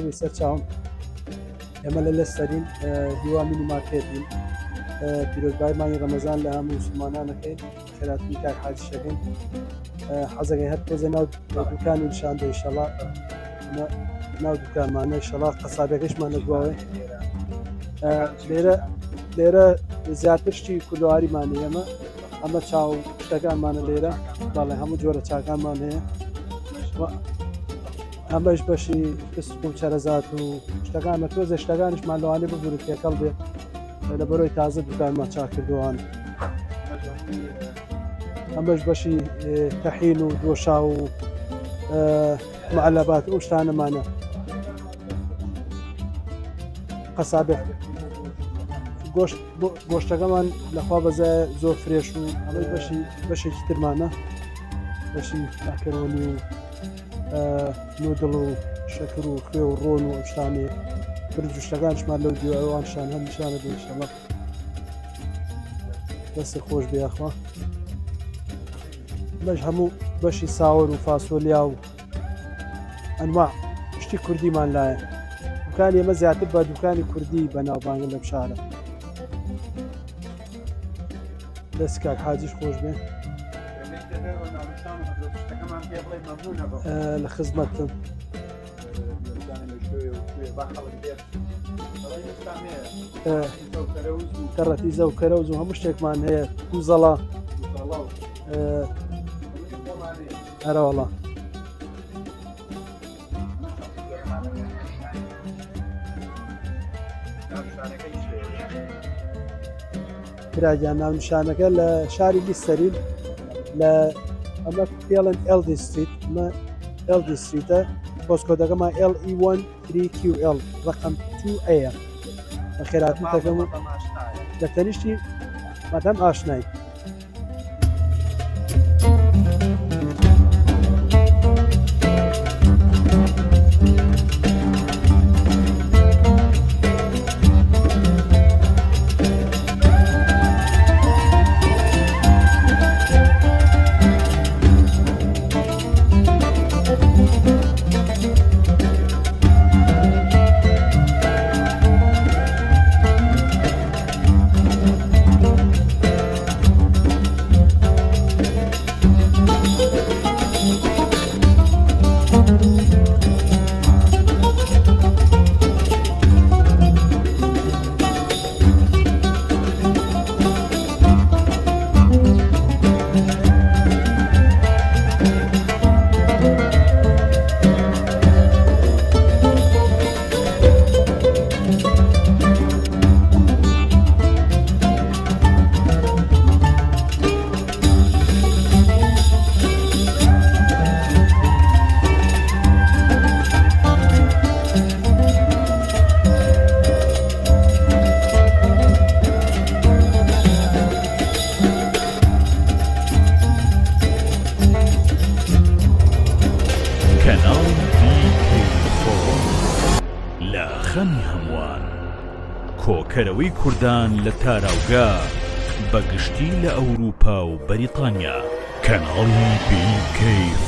بەڕێوەی سەر چاوم ئێمە لە لەستەرین هیوا مینیمارکێتین پیرۆزبای مانگی ڕەمەزان لە هەموو مسلمانانەکەین خێراتنی کاک حاجی شەکەین حەزەکەی هەر تۆزە ناو دوکانی نیشاندە ئینشەڵا ناو دوکانمانە ئینشەڵا قەسابەکەشمان نەگواوێ لێرە زیاتر شتی کوردەواریمان ئێمە ئەمە چاو شتەکانمانە لێرە باڵێ هەموو جۆرە چاکانمان هەیە ئەمەش بەشی پست و چەرەزات و شتەکانە تۆزە شتەکانیشمان لەوانێ ببوورن تێکەڵ بێ لە بەرۆی تازە دوکانمان چاکردووان ئەمەش بەشی تەحین و دۆشا و معلەبات ئەو شتانەمانە قەسابێ گۆشتەکەمان لەخوا بەزای زۆر فرێش و ئەمەی بەشێکی ترمانە بەشی ئاکەرۆنی و نودڵ و شەکر و خوێ و ڕۆن و ئەشتانێ برج و شتەکانشمان لەو دیوانشان هەم نیشانە بێ ئینشەڵا دەستی خۆش بێ یاخوا بەش هەموو بەشی ساوەر و فاسۆلیا و ئەنواع شتی کوردیمان لایە دوکانی ئێمە زیاتر بە دوکانی کوردی بەناوبانگن لەم شارە دەست کاک حاجیش خۆش بێ لە خزمەتم کەڕەتیزە و کەرەوز و هەموو شتێکمان هەیە کوزەڵا هەرەوەڵا براگیان ناونیشانەکە لە شاری لیستەرین لە ئەمە پێڵن ئەل دیستریت ئەمە ئەل دیستریتە پۆسکۆدەکەمان LE1 3QL ڕقم 2A بە خێراتن دەکەم و دەتەنیشتی مادەم ئاشنای خەمی هەمووان کۆکەرەوەی کوردان لە تاراوگا بەگشتی لە ئەوروپا و بەریتانیا کەناڵی BK4